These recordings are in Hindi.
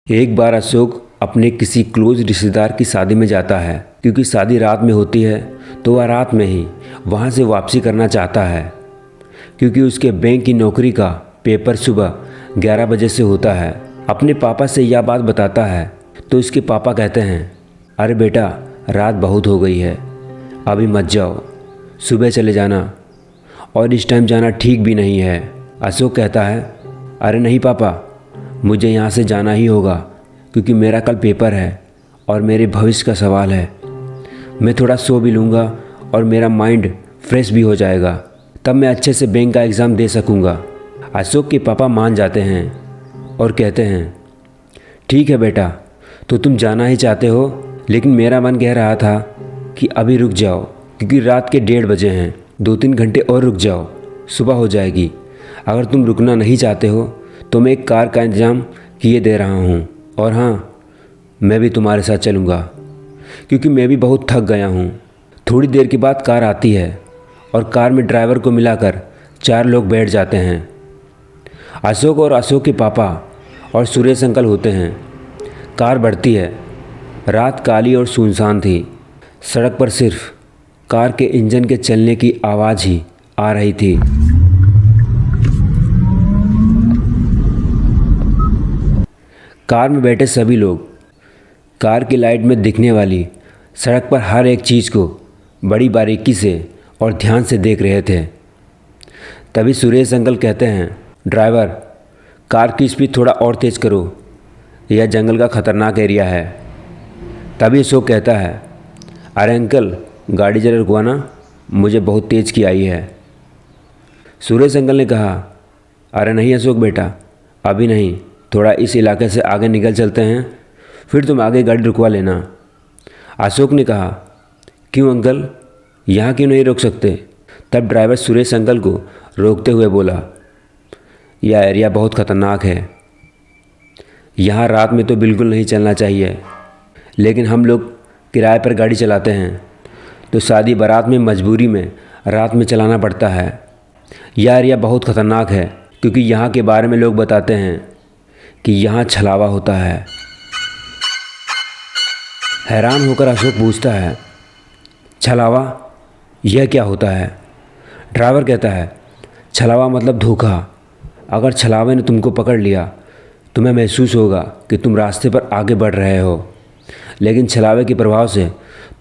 एक बार अशोक अपने किसी क्लोज रिश्तेदार की शादी में जाता है। क्योंकि शादी रात में होती है तो वह रात में ही वहाँ से वापसी करना चाहता है। क्योंकि उसके बैंक की नौकरी का पेपर सुबह 11 बजे से होता है। अपने पापा से यह बात बताता है तो उसके पापा कहते हैं, अरे बेटा, रात बहुत हो गई है, अभी मत जाओ, सुबह चले जाना, और इस टाइम जाना ठीक भी नहीं है। अशोक कहता है, अरे नहीं पापा, मुझे यहाँ से जाना ही होगा क्योंकि मेरा कल पेपर है और मेरे भविष्य का सवाल है। मैं थोड़ा सो भी लूँगा और मेरा माइंड फ्रेश भी हो जाएगा, तब मैं अच्छे से बैंक का एग्ज़ाम दे सकूँगा। अशोक के पापा मान जाते हैं और कहते हैं, ठीक है बेटा, तो तुम जाना ही चाहते हो, लेकिन मेरा मन कह रहा था कि अभी रुक जाओ क्योंकि रात के 1:30 बजे हैं, 2-3 घंटे और रुक जाओ, सुबह हो जाएगी। अगर तुम रुकना नहीं चाहते हो तो मैं एक कार का इंतज़ाम किए दे रहा हूँ, और हाँ, मैं भी तुम्हारे साथ चलूँगा क्योंकि मैं भी बहुत थक गया हूँ। थोड़ी देर के बाद कार आती है और कार में ड्राइवर को मिलाकर 4 लोग बैठ जाते हैं। अशोक और अशोक के पापा और सुरेश अंकल होते हैं। कार बढ़ती है। रात काली और सुनसान थी। सड़क पर सिर्फ कार के इंजन के चलने की आवाज़ ही आ रही थी। कार में बैठे सभी लोग कार की लाइट में दिखने वाली सड़क पर हर एक चीज़ को बड़ी बारीकी से और ध्यान से देख रहे थे। तभी सुरेश अंकल कहते हैं, ड्राइवर, कार की स्पीड थोड़ा और तेज़ करो, यह जंगल का ख़तरनाक एरिया है। तभी अशोक कहता है, अरे अंकल, गाड़ी जरा रुकवाना, मुझे बहुत तेज़ की आई है। सुरेश अंकल ने कहा, अरे नहीं अशोक बेटा, अभी नहीं, थोड़ा इस इलाके से आगे निकल चलते हैं, फिर तुम आगे गाड़ी रुकवा लेना। अशोक ने कहा, क्यों अंकल, यहाँ क्यों नहीं रोक सकते? तब ड्राइवर सुरेश अंकल को रोकते हुए बोला, यह एरिया बहुत ख़तरनाक है, यहाँ रात में तो बिल्कुल नहीं चलना चाहिए, लेकिन हम लोग किराए पर गाड़ी चलाते हैं तो शादी बारात में मजबूरी में रात में चलाना पड़ता है। यह एरिया बहुत ख़तरनाक है क्योंकि यहाँ के बारे में लोग बताते हैं कि यहाँ छलावा होता है। हैरान होकर अशोक पूछता है, छलावा, यह क्या होता है? ड्राइवर कहता है, छलावा मतलब धोखा। अगर छलावे ने तुमको पकड़ लिया तुम्हें महसूस होगा कि तुम रास्ते पर आगे बढ़ रहे हो, लेकिन छलावे के प्रभाव से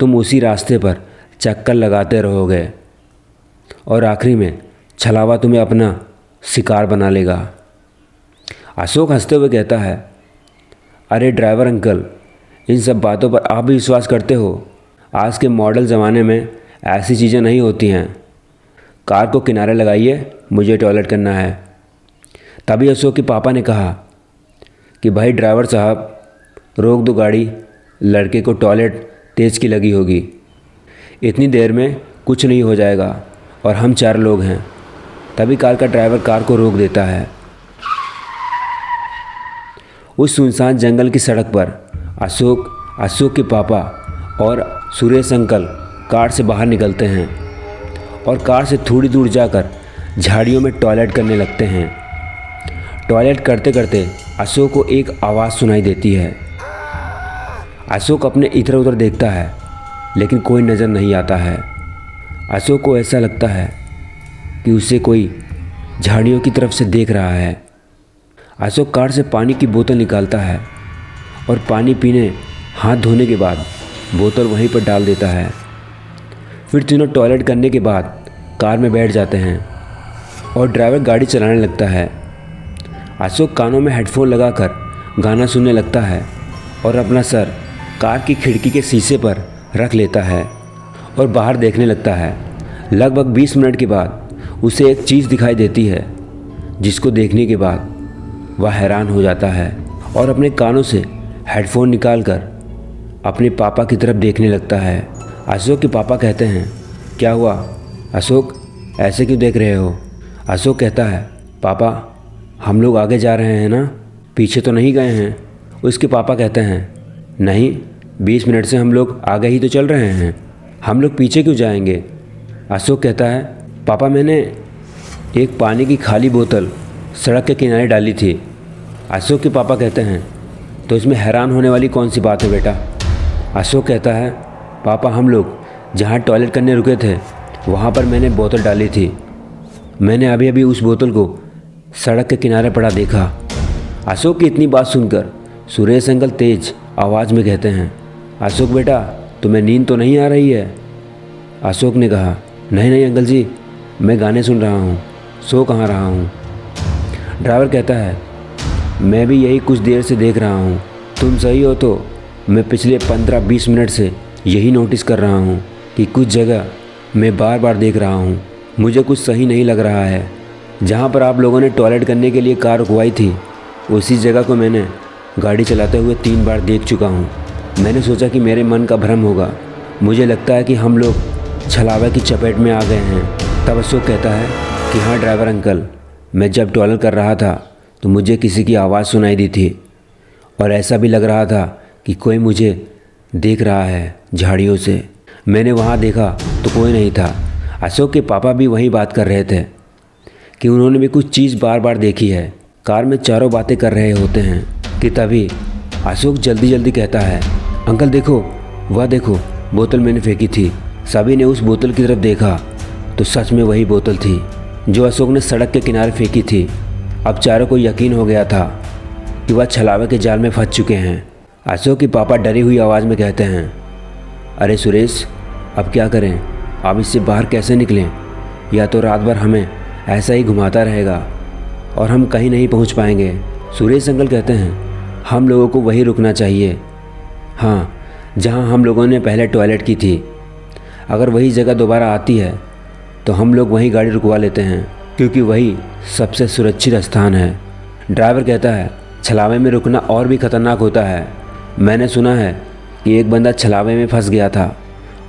तुम उसी रास्ते पर चक्कर लगाते रहोगे और आखिरी में छलावा तुम्हें अपना शिकार बना लेगा। अशोक हंसते हुए कहता है, अरे ड्राइवर अंकल, इन सब बातों पर आप भी विश्वास करते हो? आज के मॉडल ज़माने में ऐसी चीज़ें नहीं होती हैं। कार को किनारे लगाइए, मुझे टॉयलेट करना है। तभी अशोक के पापा ने कहा कि भाई ड्राइवर साहब, रोक दो गाड़ी, लड़के को टॉयलेट तेज़ की लगी होगी, इतनी देर में कुछ नहीं हो जाएगा और हम 4 लोग हैं। तभी कार का ड्राइवर कार को रोक देता है। उस सुनसान जंगल की सड़क पर अशोक के पापा और सुरेश अंकल कार से बाहर निकलते हैं और कार से थोड़ी दूर जाकर झाड़ियों में टॉयलेट करने लगते हैं। टॉयलेट करते करते अशोक को एक आवाज़ सुनाई देती है। अशोक अपने इधर उधर देखता है लेकिन कोई नज़र नहीं आता है। अशोक को ऐसा लगता है कि उसे कोई झाड़ियों की तरफ से देख रहा है। अशोक कार से पानी की बोतल निकालता है और पानी पीने हाथ धोने के बाद बोतल वहीं पर डाल देता है। फिर तीनों टॉयलेट करने के बाद कार में बैठ जाते हैं और ड्राइवर गाड़ी चलाने लगता है। अशोक कानों में हेडफोन लगाकर गाना सुनने लगता है और अपना सर कार की खिड़की के शीशे पर रख लेता है और बाहर देखने लगता है। लगभग 20 मिनट के बाद उसे एक चीज़ दिखाई देती है, जिसको देखने के बाद वह हैरान हो जाता है और अपने कानों से हेडफोन निकालकर अपने पापा की तरफ देखने लगता है। अशोक के पापा कहते हैं, क्या हुआ अशोक, ऐसे क्यों देख रहे हो? अशोक कहता है, पापा, हम लोग आगे जा रहे हैं ना, पीछे तो नहीं गए हैं? उसके पापा कहते हैं, नहीं, 20 मिनट से हम लोग आगे ही तो चल रहे हैं, हम लोग पीछे क्यों जाएंगे? अशोक कहता है, पापा, मैंने एक पानी की खाली बोतल सड़क के किनारे डाली थी। अशोक के पापा कहते हैं, तो इसमें हैरान होने वाली कौन सी बात है बेटा। अशोक कहता है, पापा हम लोग जहाँ टॉयलेट करने रुके थे वहाँ पर मैंने बोतल डाली थी। मैंने अभी अभी उस बोतल को सड़क के किनारे पड़ा देखा। अशोक की इतनी बात सुनकर सुरेश अंकल तेज आवाज़ में कहते हैं, अशोक बेटा तुम्हें नींद तो नहीं आ रही है। अशोक ने कहा, नहीं नहीं अंकल जी, मैं गाने सुन रहा हूँ, सो कहाँ रहा हूँ। ड्राइवर कहता है, मैं भी यही कुछ देर से देख रहा हूँ। तुम सही हो तो मैं पिछले 15-20 मिनट से यही नोटिस कर रहा हूँ कि कुछ जगह मैं बार बार देख रहा हूँ। मुझे कुछ सही नहीं लग रहा है। जहाँ पर आप लोगों ने टॉयलेट करने के लिए कार रुकवाई थी उसी जगह को मैंने गाड़ी चलाते हुए 3 बार देख चुका हूँ। मैंने सोचा कि मेरे मन का भ्रम होगा। मुझे लगता है कि हम लोग छलावा की चपेट में आ गए हैं। तब अशोक कहता है कि हाँ ड्राइवर अंकल, मैं जब टॉयलेट कर रहा था तो मुझे किसी की आवाज़ सुनाई दी थी और ऐसा भी लग रहा था कि कोई मुझे देख रहा है झाड़ियों से। मैंने वहाँ देखा तो कोई नहीं था। अशोक के पापा भी वही बात कर रहे थे कि उन्होंने भी कुछ चीज़ बार बार देखी है। कार में चारों बातें कर रहे होते हैं कि तभी अशोक जल्दी जल्दी कहता है, अंकल देखो, वह देखो बोतल मैंने फेंकी थी। सभी ने उस बोतल की तरफ देखा तो सच में वही बोतल थी जो अशोक ने सड़क के किनारे फेंकी थी। अब चारों को यकीन हो गया था कि वह छलावे के जाल में फंस चुके हैं। अशोक के पापा डरी हुई आवाज़ में कहते हैं, अरे सुरेश अब क्या करें, अब इससे बाहर कैसे निकलें? या तो रात भर हमें ऐसा ही घुमाता रहेगा और हम कहीं नहीं पहुंच पाएंगे। सुरेश अंकल कहते हैं, हम लोगों को वहीं रुकना चाहिए, हाँ जहां हम लोगों ने पहले टॉयलेट की थी। अगर वही जगह दोबारा आती है तो हम लोग वहीं गाड़ी रुकवा लेते हैं क्योंकि वही सबसे सुरक्षित स्थान है। ड्राइवर कहता है, छलावे में रुकना और भी ख़तरनाक होता है। मैंने सुना है कि एक बंदा छलावे में फंस गया था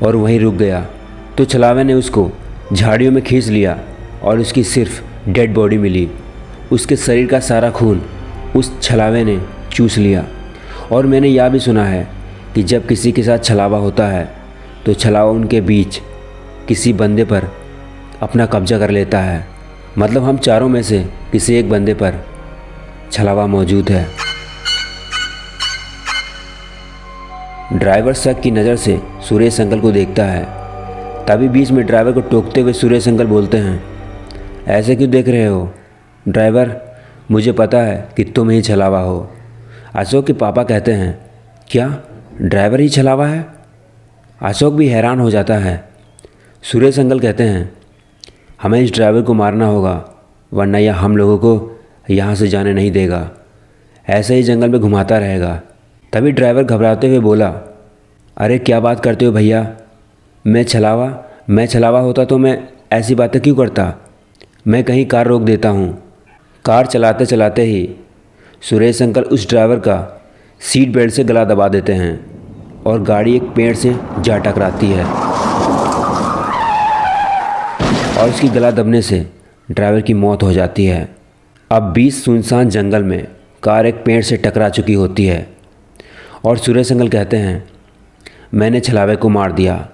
और वहीं रुक गया तो छलावे ने उसको झाड़ियों में खींच लिया और उसकी सिर्फ डेड बॉडी मिली। उसके शरीर का सारा खून उस छलावे ने चूस लिया। और मैंने यह भी सुना है कि जब किसी के साथ छलावा होता है तो छलावा उनके बीच किसी बंदे पर अपना कब्जा कर लेता है। मतलब हम चारों में से किसी एक बंदे पर छलावा मौजूद है। ड्राइवर शक की नज़र से सुरेश अंकल को देखता है। तभी बीच में ड्राइवर को टोकते हुए सुरेश अंकल बोलते हैं, ऐसे क्यों देख रहे हो ड्राइवर, मुझे पता है कि तुम ही छलावा हो। अशोक के पापा कहते हैं, क्या ड्राइवर ही छलावा है? अशोक भी हैरान हो जाता है। सुरेश अंकल कहते हैं, हमें इस ड्राइवर को मारना होगा वरना यह हम लोगों को यहाँ से जाने नहीं देगा, ऐसे ही जंगल में घुमाता रहेगा। तभी ड्राइवर घबराते हुए बोला, अरे क्या बात करते हो भैया, मैं छलावा होता तो मैं ऐसी बातें क्यों करता। मैं कहीं कार रोक देता हूँ। कार चलाते चलाते ही सुरेश अंकल उस ड्राइवर का सीट बेल्ट से गला दबा देते हैं और गाड़ी एक पेड़ से जा टकराती है और उसकी गला दबने से ड्राइवर की मौत हो जाती है। अब 20 सुनसान जंगल में कार एक पेड़ से टकरा चुकी होती है और सुरेश अंकल कहते हैं, मैंने छलावे को मार दिया।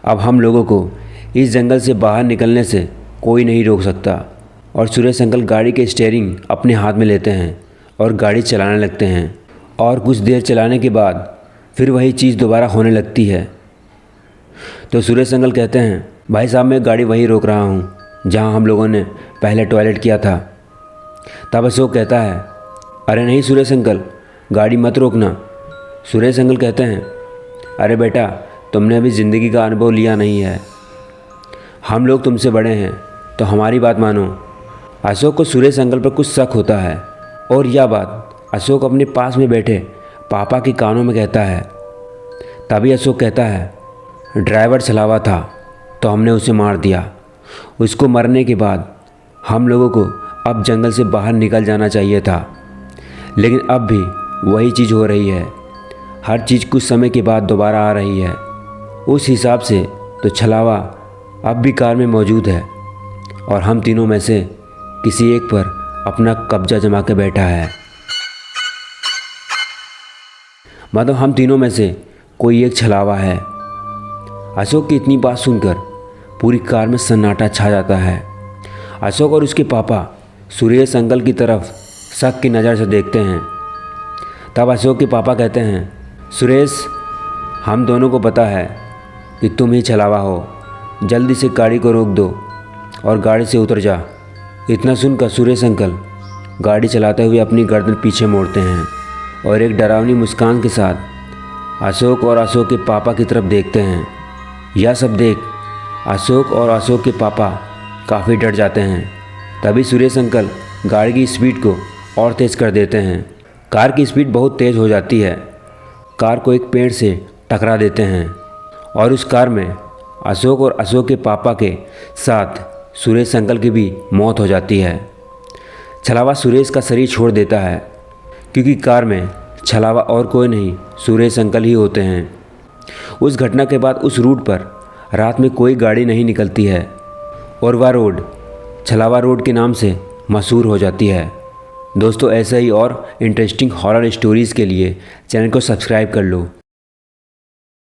अब हम लोगों को इस जंगल से बाहर निकलने से कोई नहीं रोक सकता। और सुरेश अंकल गाड़ी के स्टीयरिंग अपने हाथ में लेते हैं और गाड़ी चलाने लगते हैं और कुछ देर चलाने के बाद फिर वही चीज़ दोबारा होने लगती है। तो सुरेश अंकल कहते हैं, भाई साहब मैं गाड़ी वहीं रोक रहा हूँ जहाँ हम लोगों ने पहले टॉयलेट किया था। तब अशोक कहता है, अरे नहीं सुरेश अंकल, गाड़ी मत रोकना। सुरेश अंकल कहते हैं, अरे बेटा तुमने अभी ज़िंदगी का अनुभव लिया नहीं है, हम लोग तुमसे बड़े हैं तो हमारी बात मानो। अशोक को सुरेश अंकल पर कुछ शक होता है और यह बात अशोक अपने पास में बैठे पापा के कानों में कहता है। तभी अशोक कहता है, ड्राइवर छलावा था तो हमने उसे मार दिया। उसको मरने के बाद हम लोगों को अब जंगल से बाहर निकल जाना चाहिए था, लेकिन अब भी वही चीज़ हो रही है। हर चीज़ कुछ समय के बाद दोबारा आ रही है। उस हिसाब से तो छलावा अब भी कार में मौजूद है और हम तीनों में से किसी एक पर अपना कब्जा जमा के बैठा है। मतलब हम तीनों में से कोई एक छलावा है। अशोक की इतनी बात सुनकर पूरी कार में सन्नाटा छा जाता है। अशोक और उसके पापा सुरेश अंकल की तरफ शक की नज़र से देखते हैं। तब अशोक के पापा कहते हैं, सुरेश, हम दोनों को पता है कि तुम ही छलावा हो, जल्दी से गाड़ी को रोक दो और गाड़ी से उतर जा। इतना सुनकर सुरेश अंकल गाड़ी चलाते हुए अपनी गर्दन पीछे मोड़ते हैं और एक डरावनी मुस्कान के साथ अशोक और अशोक के पापा की तरफ देखते हैं। यह सब देख अशोक और अशोक के पापा काफ़ी डर जाते हैं। तभी सुरेश अंकल गाड़ी की स्पीड को और तेज़ कर देते हैं। कार की स्पीड बहुत तेज़ हो जाती है। कार को एक पेड़ से टकरा देते हैं और उस कार में अशोक और अशोक के पापा के साथ सुरेश अंकल की भी मौत हो जाती है। छलावा सुरेश का शरीर छोड़ देता है क्योंकि कार में छलावा और कोई नहीं, सुरेश अंकल ही होते हैं। उस घटना के बाद उस रूट पर रात में कोई गाड़ी नहीं निकलती है और वह रोड छलावा रोड के नाम से मशहूर हो जाती है। दोस्तों, ऐसे ही और इंटरेस्टिंग हॉरर स्टोरीज़ के लिए चैनल को सब्सक्राइब कर लो।